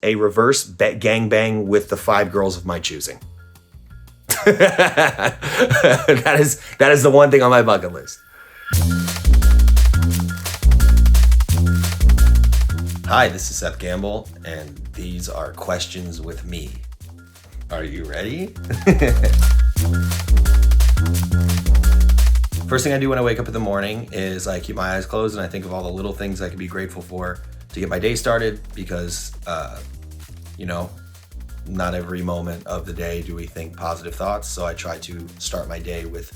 a reverse gangbang with the 5 girls of my choosing. That is the one thing on my bucket list. Hi, this is Seth Gamble, and these are questions with me. Are you ready? First thing I do when I wake up in the morning is I keep my eyes closed and I think of all the little things I can be grateful for to get my day started, because, not every moment of the day do we think positive thoughts. So I try to start my day with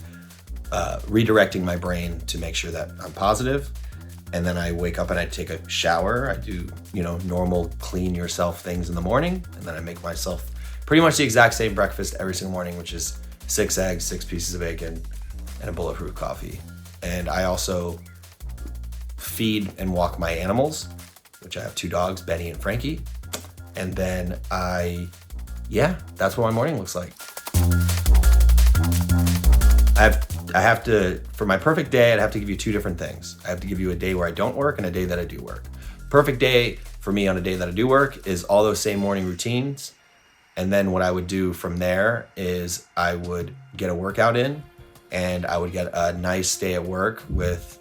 redirecting my brain to make sure that I'm positive. And then I wake up and I take a shower. I do, normal clean yourself things in the morning. And then I make myself pretty much the exact same breakfast every single morning, which is 6 eggs, 6 pieces of bacon, and a bulletproof coffee. And I also feed and walk my animals, which I have 2 dogs, Benny and Frankie. And then that's what my morning looks like. I have to, for my perfect day, I'd have to give you 2 different things. I have to give you a day where I don't work and a day that I do work. Perfect day for me on a day that I do work is all those same morning routines. And then what I would do from there is I would get a workout in, and I would get a nice day at work with,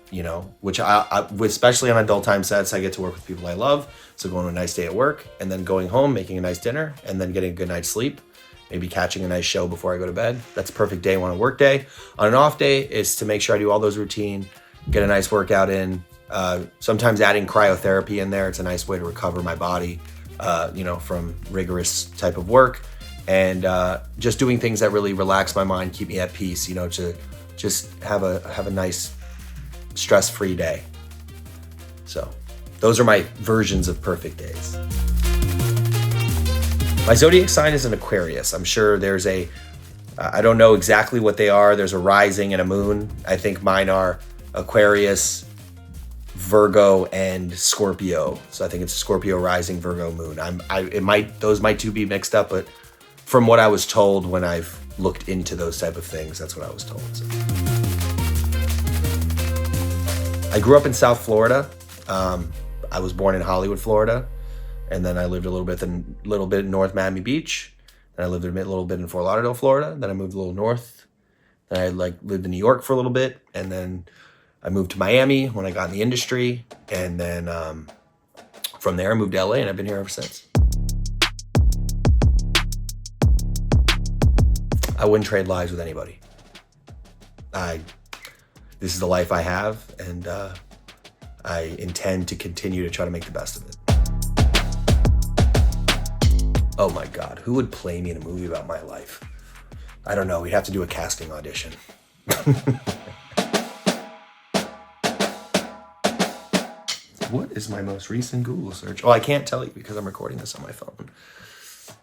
which especially on adult time sets, I get to work with people I love. So going to a nice day at work, and then going home, making a nice dinner, and then getting a good night's sleep, maybe catching a nice show before I go to bed. That's a perfect day on a work day. On an off day is to make sure I do all those routine, get a nice workout in, sometimes adding cryotherapy in there. It's a nice way to recover my body, from rigorous type of work, and just doing things that really relax my mind, keep me at peace, to just have a nice stress-free day. So those are my versions of perfect days. My zodiac sign is an Aquarius. I'm sure there's I don't know exactly what they are. There's a rising and a moon. I think mine are Aquarius, Virgo, and Scorpio. So I think it's Scorpio rising, Virgo moon. Those might two be mixed up, but from what I was told when I've looked into those type of things, that's what I was told. So. I grew up in South Florida. I was born in Hollywood, Florida, and then I lived a little bit in North Miami Beach, and I lived a little bit in Fort Lauderdale, Florida. Then I moved a little north. Then I lived in New York for a little bit, and then I moved to Miami when I got in the industry, and then from there I moved to LA, and I've been here ever since. I wouldn't trade lives with anybody. This is the life I have, and I intend to continue to try to make the best of it. Oh my God, who would play me in a movie about my life? I don't know, we'd have to do a casting audition. What is my most recent Google search? Oh, I can't tell you because I'm recording this on my phone.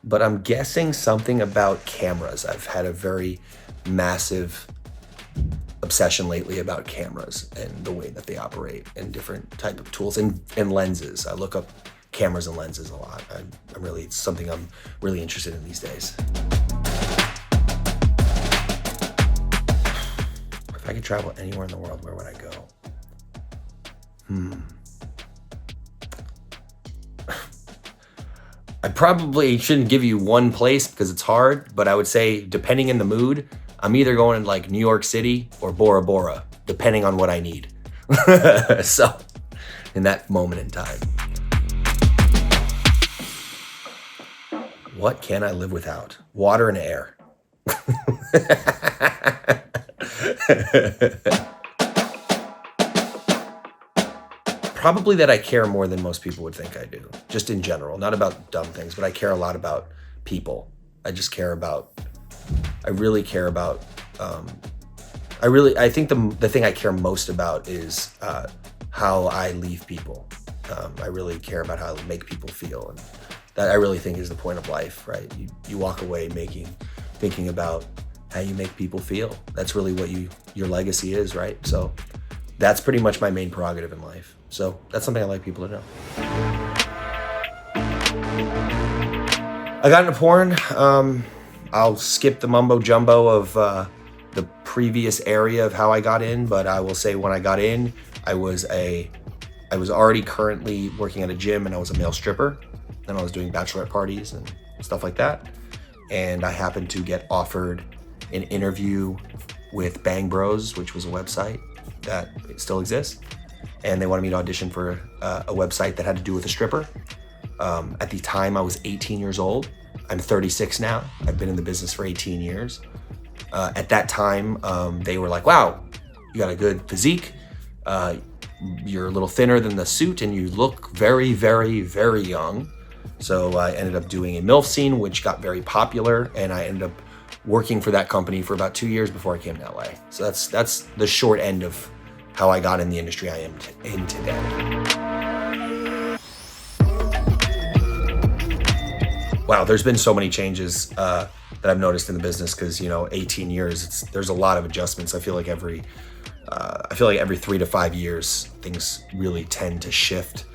But I'm guessing something about cameras. I've had a very massive obsession lately about cameras and the way that they operate and different type of tools and lenses. I look up cameras and lenses a lot. It's something I'm really interested in these days. If I could travel anywhere in the world, where would I go? I probably shouldn't give you one place because it's hard, but I would say, depending in the mood, I'm either going to New York City or Bora Bora, depending on what I need. So, in that moment in time. What can I live without? Water and air. Probably that I care more than most people would think I do, just in general, not about dumb things, but I care a lot about people. I really care about, I think the thing I care most about is how I leave people. I really care about how I make people feel, and that I really think is the point of life, right? You walk away thinking about how you make people feel. That's really what your legacy is, right? So that's pretty much my main prerogative in life. So that's something I like people to know. I got into porn. I'll skip the mumbo jumbo of the previous area of how I got in, but I will say when I got in, I was already currently working at a gym, and I was a male stripper. and I was doing bachelorette parties and stuff like that. And I happened to get offered an interview with Bang Bros, which was a website that still exists. And they wanted me to audition for a website that had to do with a stripper. At the time, I was 18 years old. I'm 36 now. I've been in the business for 18 years. At that time, they were like, wow, you got a good physique. You're a little thinner than the suit and you look very, very, very young. So I ended up doing a MILF scene, which got very popular. And I ended up working for that company for about 2 years before I came to LA. So that's the short end of how I got in the industry I am in today. Wow, there's been so many changes that I've noticed in the business because, 18 years, there's a lot of adjustments. I feel like every 3 to 5 years, things really tend to shift.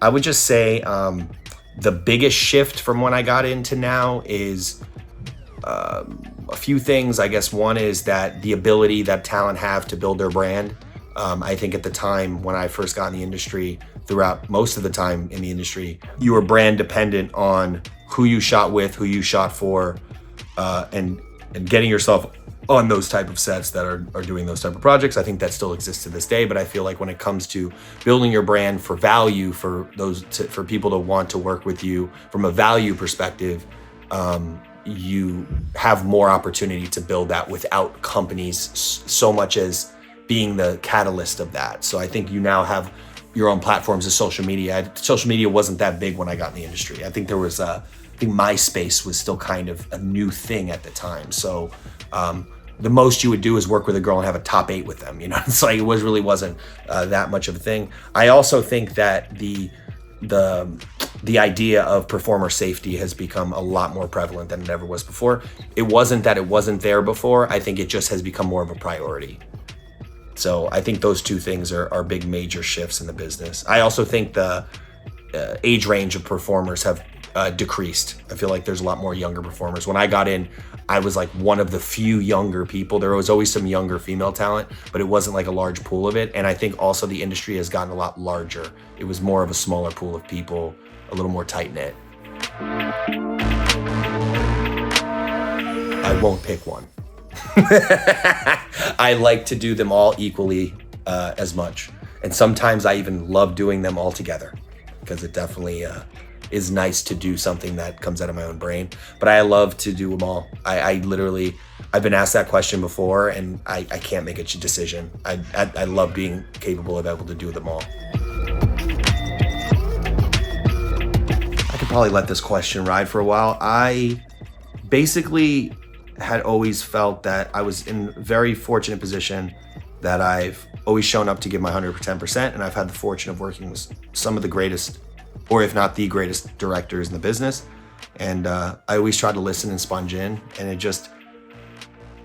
I would just say the biggest shift from when I got into now is a few things. I guess one is that the ability that talent have to build their brand. I think at the time when I first got in the industry, throughout most of the time in the industry, you were brand dependent on who you shot with, who you shot for, and getting yourself on those type of sets that are doing those type of projects. I think that still exists to this day, but I feel like when it comes to building your brand for value, for people to want to work with you from a value perspective, you have more opportunity to build that without companies so much as being the catalyst of that. So I think you now have your own platforms of social media. Social media wasn't that big when I got in the industry. I think there was I think MySpace was still kind of a new thing at the time. So the most you would do is work with a girl and have a top 8 with them. It's like really wasn't that much of a thing. I also think that the idea of performer safety has become a lot more prevalent than it ever was before. It wasn't that it wasn't there before. I think it just has become more of a priority. So I think those two things are big major shifts in the business. I also think the age range of performers have decreased. I feel like there's a lot more younger performers. When I got in, I was like one of the few younger people. There was always some younger female talent, but it wasn't like a large pool of it. And I think also the industry has gotten a lot larger. It was more of a smaller pool of people, a little more tight-knit. I won't pick one. I like to do them all equally as much. And sometimes I even love doing them all together because it definitely is nice to do something that comes out of my own brain. But I love to do them all. I've been asked that question before and I can't make a decision. I love being capable of able to do them all. I could probably let this question ride for a while. I basically had always felt that I was in a very fortunate position that I've always shown up to give my 110%, and I've had the fortune of working with some of the greatest, or if not the greatest directors in the business. And I always tried to listen and sponge in, and it just,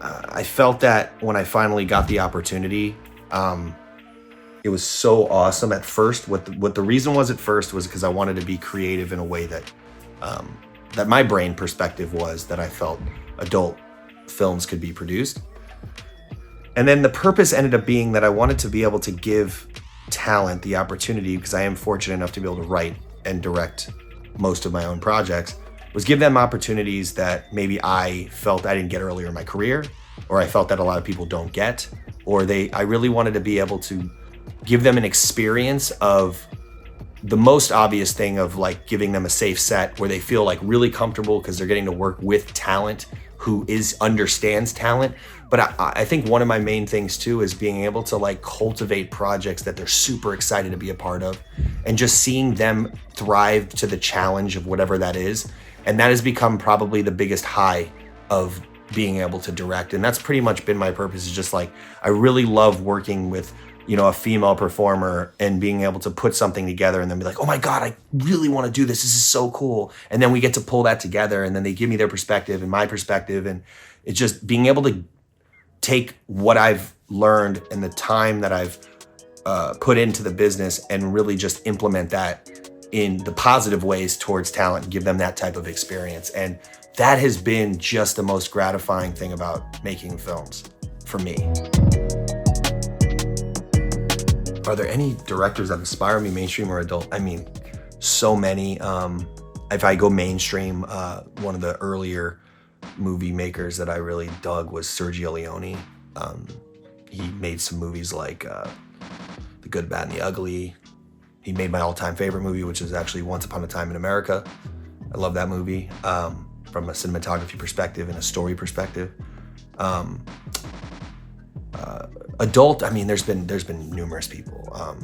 I felt that when I finally got the opportunity, it was so awesome at first. What the reason was at first was because I wanted to be creative in a way that that my brain perspective was that I felt adult films could be produced. And then the purpose ended up being that I wanted to be able to give talent the opportunity, because I am fortunate enough to be able to write and direct most of my own projects, was give them opportunities that maybe I felt I didn't get earlier in my career, or I felt that a lot of people don't get, or I really wanted to be able to give them an experience of the most obvious thing of like giving them a safe set where they feel like really comfortable because they're getting to work with talent who understands talent. But I think one of my main things too is being able to like cultivate projects that they're super excited to be a part of, and just seeing them thrive to the challenge of whatever that is. And that has become probably the biggest high of being able to direct. And that's pretty much been my purpose, is just like, I really love working with, a female performer and being able to put something together and then be like, oh my God, I really want to do this. This is so cool. And then we get to pull that together, and then they give me their perspective and my perspective. And it's just being able to take what I've learned and the time that I've put into the business and really just implement that in the positive ways towards talent and give them that type of experience. And that has been just the most gratifying thing about making films for me. Are there any directors that inspire me, mainstream or adult? I mean, so many. if I go mainstream, one of the earlier movie makers that I really dug was Sergio Leone. He made some movies like The Good, Bad, and the Ugly. He made my all-time favorite movie, which is actually Once Upon a Time in America. I love that movie from a cinematography perspective and a story perspective. Adult, I mean, there's been numerous people.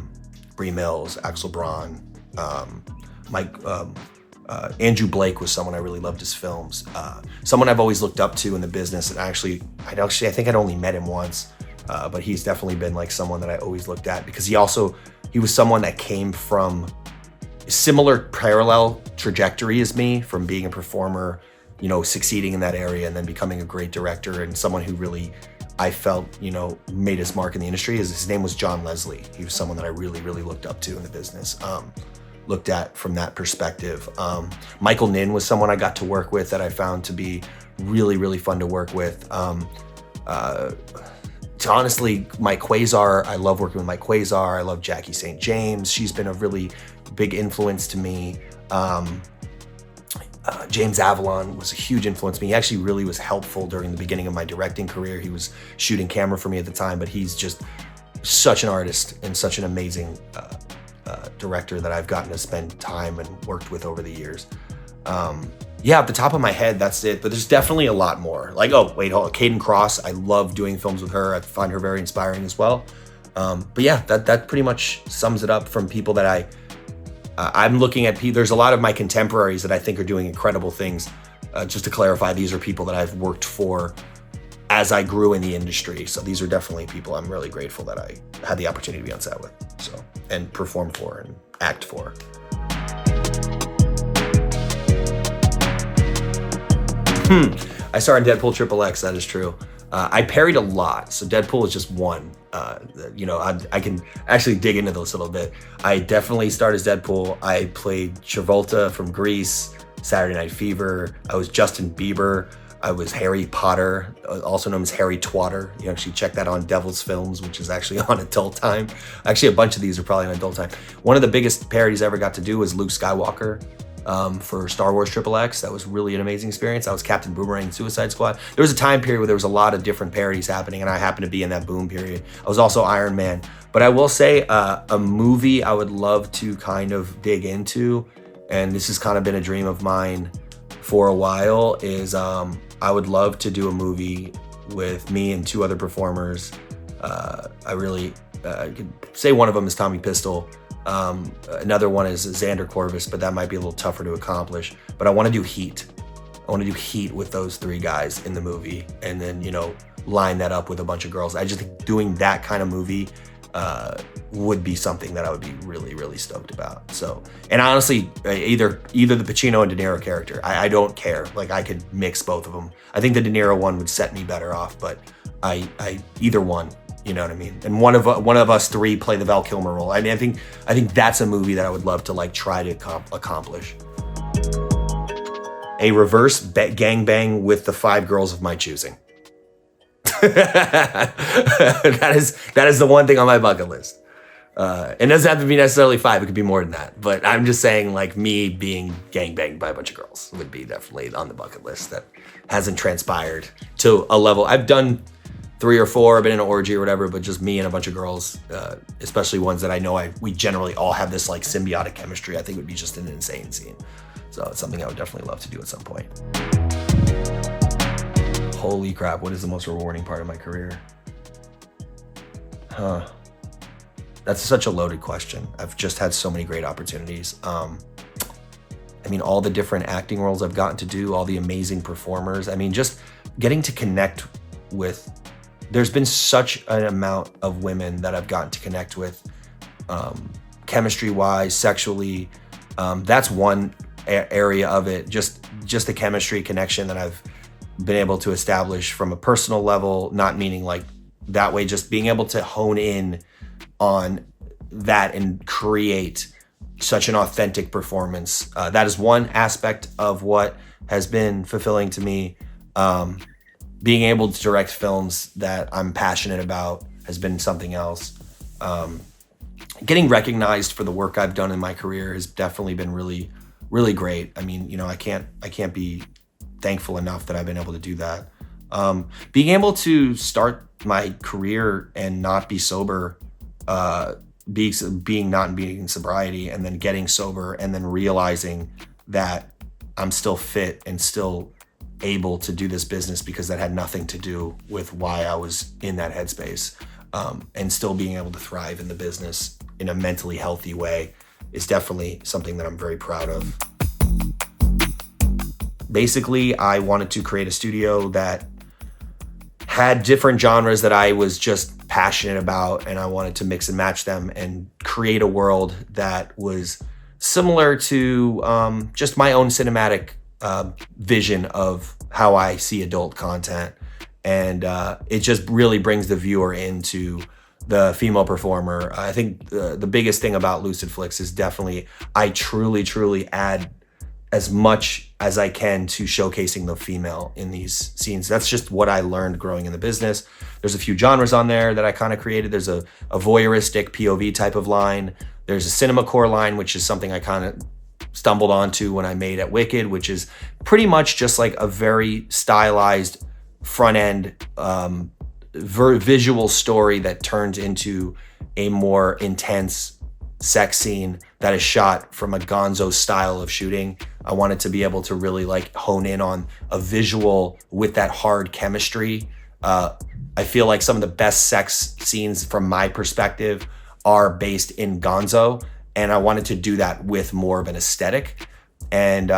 Brie Mills, Axel Braun, Andrew Blake was someone I really loved his films. Someone I've always looked up to in the business, and I think I'd only met him once, but he's definitely been like someone that I always looked at because he was someone that came from a similar parallel trajectory as me, from being a performer, you know, succeeding in that area and then becoming a great director, and someone who really, I felt, you know, made his mark in the industry. His name was John Leslie. He was someone that I really, really looked up to in the business, looked at from that perspective. Michael Nin was someone I got to work with that I found to be really, really fun to work with. Honestly, Mike Quasar, I love working with Mike Quasar. I love Jackie St. James. She's been a really big influence to me. James Avalon was a huge influence to me. He actually really was helpful during the beginning of my directing career. He was shooting camera for me at the time, but he's just such an artist and such an amazing director that I've gotten to spend time and worked with over the years. Yeah, at the top of my head, that's it. But there's definitely a lot more. Like, hold on, Caden Cross. I love doing films with her. I find her very inspiring as well. But yeah, that pretty much sums it up from people that I'm looking at. There's a lot of my contemporaries that I think are doing incredible things. Just to clarify, these are people that I've worked for as I grew in the industry. So these are definitely people I'm really grateful that I had the opportunity to be on set with, and perform for and act for. I starred in Deadpool XXX, that is true. I parried a lot, so Deadpool is just one. You know, I can actually dig into this a little bit. I definitely starred as Deadpool. I played Travolta from Grease, Saturday Night Fever. I was Justin Bieber. I was Harry Potter, also known as Harry Twatter. You can actually check that on Devil's Films, which is actually on Adult Time. Actually, a bunch of these are probably on Adult Time. One of the biggest parodies I ever got to do was Luke Skywalker. For Star Wars XXX. That was really an amazing experience. I was Captain Boomerang in Suicide Squad. There was a time period where there was a lot of different parodies happening, and I happened to be in that boom period. I was also Iron Man. But I will say a movie I would love to kind of dig into, and this has kind of been a dream of mine for a while, is I would love to do a movie with me and two other performers. I could say one of them is Tommy Pistol. Another one is Xander Corvus, but that might be a little tougher to accomplish. But I want to do Heat. I want to do Heat with those three guys in the movie, and then, you know, line that up with a bunch of girls. I just think doing that kind of movie would be something that I would be really, really stoked about. So, and honestly, either the Pacino and De Niro character, I don't care. Like, I could mix both of them. I think the De Niro one would set me better off, but either one. You know what I mean? And one of us three play the Val Kilmer role. I mean, I think that's a movie that I would love to like try to accomplish. A reverse gangbang with the 5 girls of my choosing. That is the one thing on my bucket list. It doesn't have to be necessarily 5. It could be more than that. But I'm just saying, like, me being gangbanged by a bunch of girls would be definitely on the bucket list. That hasn't transpired to a level. I've done 3 or 4, I've been in an orgy or whatever, but just me and a bunch of girls, especially ones that I know we generally all have this like symbiotic chemistry, I think would be just an insane scene. So it's something I would definitely love to do at some point. Holy crap, what is the most rewarding part of my career? That's such a loaded question. I've just had so many great opportunities. I mean, all the different acting roles I've gotten to do, all the amazing performers. I mean, just getting to connect with, there's been such an amount of women that I've gotten to connect with, chemistry-wise, sexually. That's one area of it. Just the chemistry connection that I've been able to establish from a personal level, not meaning like that way, just being able to hone in on that and create such an authentic performance. That is one aspect of what has been fulfilling to me. Being able to direct films that I'm passionate about has been something else. Getting recognized for the work I've done in my career has definitely been really really great. I mean, you know, I can't be thankful enough that I've been able to do that. Being able to start my career and not be sober, being not in sobriety, and then getting sober, and then realizing that I'm still fit and still able to do this business because that had nothing to do with why I was in that headspace, and still being able to thrive in the business in a mentally healthy way is definitely something that I'm very proud of. Basically, I wanted to create a studio that had different genres that I was just passionate about, and I wanted to mix and match them and create a world that was similar to just my own cinematic vision of how I see adult content. And it just really brings the viewer into the female performer. I think the biggest thing about LucidFlix is definitely I truly add as much as I can to showcasing the female in these scenes. That's just what I learned growing in the business. There's a few genres on there that I kind of created. There's a voyeuristic POV type of line. There's a cinema core line, which is something I kind of stumbled onto when I made at Wicked, which is pretty much just like a very stylized front end visual story that turns into a more intense sex scene that is shot from a gonzo style of shooting. I wanted to be able to really like hone in on a visual with that hard chemistry. I feel like some of the best sex scenes from my perspective are based in gonzo, and I wanted to do that with more of an aesthetic. And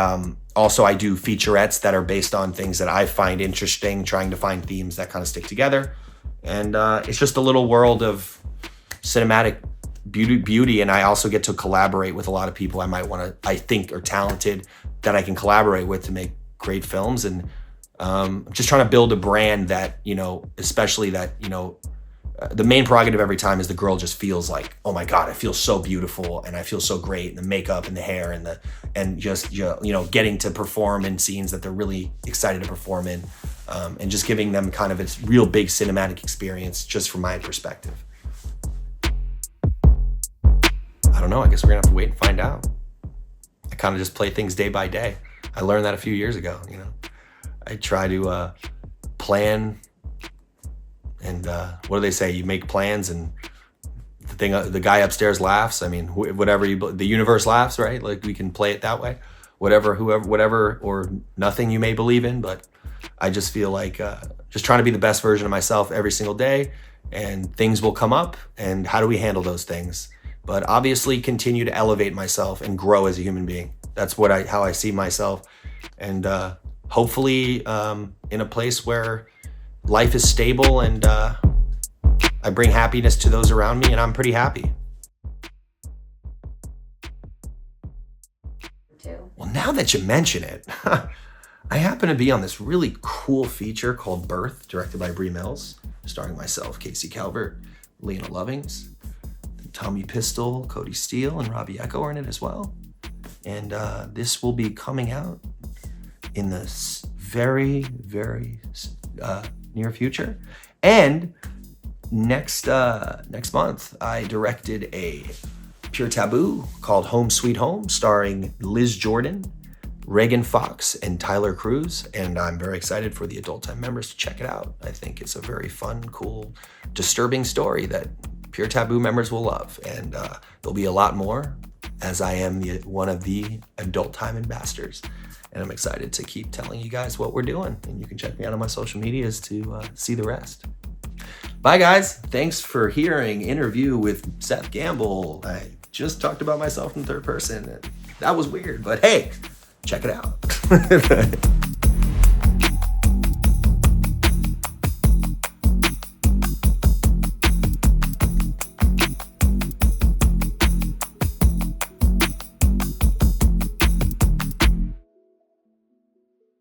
also I do featurettes that are based on things that I find interesting, trying to find themes that kind of stick together. And it's just a little world of cinematic beauty, and I also get to collaborate with a lot of people I think are talented that I can collaborate with to make great films. And I'm just trying to build a brand that, you know, especially that, you know, the main prerogative every time is the girl just feels like, oh my God, I feel so beautiful and I feel so great, and the makeup and the hair and just, you know, getting to perform in scenes that they're really excited to perform in, and just giving them kind of a real big cinematic experience just from my perspective. I don't know, I guess we're gonna have to wait and find out. I kind of just play things day by day. I learned that a few years ago, you know. I try to plan, and what do they say? You make plans and the guy upstairs laughs. I mean, whatever the universe laughs, right? Like we can play it that way. Whatever or nothing you may believe in, but I just feel like just trying to be the best version of myself every single day, and things will come up, and how do we handle those things? But obviously continue to elevate myself and grow as a human being. That's how I see myself. And hopefully in a place where life is stable and I bring happiness to those around me, and I'm pretty happy. Well, now that you mention it, I happen to be on this really cool feature called Birth, directed by Bree Mills, starring myself, Casey Calvert, Lena Lovings, Tommy Pistol, Cody Steele, and Robbie Echo are in it as well. And this will be coming out in the very near future. And next month, I directed a Pure Taboo called Home Sweet Home, starring Liz Jordan, Reagan Fox, and Tyler Cruz. And I'm very excited for the Adult Time members to check it out. I think it's a very fun, cool, disturbing story that Pure Taboo members will love. And there'll be a lot more, as I am one of the Adult Time ambassadors. And I'm excited to keep telling you guys what we're doing. And you can check me out on my social medias to see the rest. Bye, guys. Thanks for hearing Interview with Seth Gamble. I just talked about myself in third person. That was weird, but hey, check it out.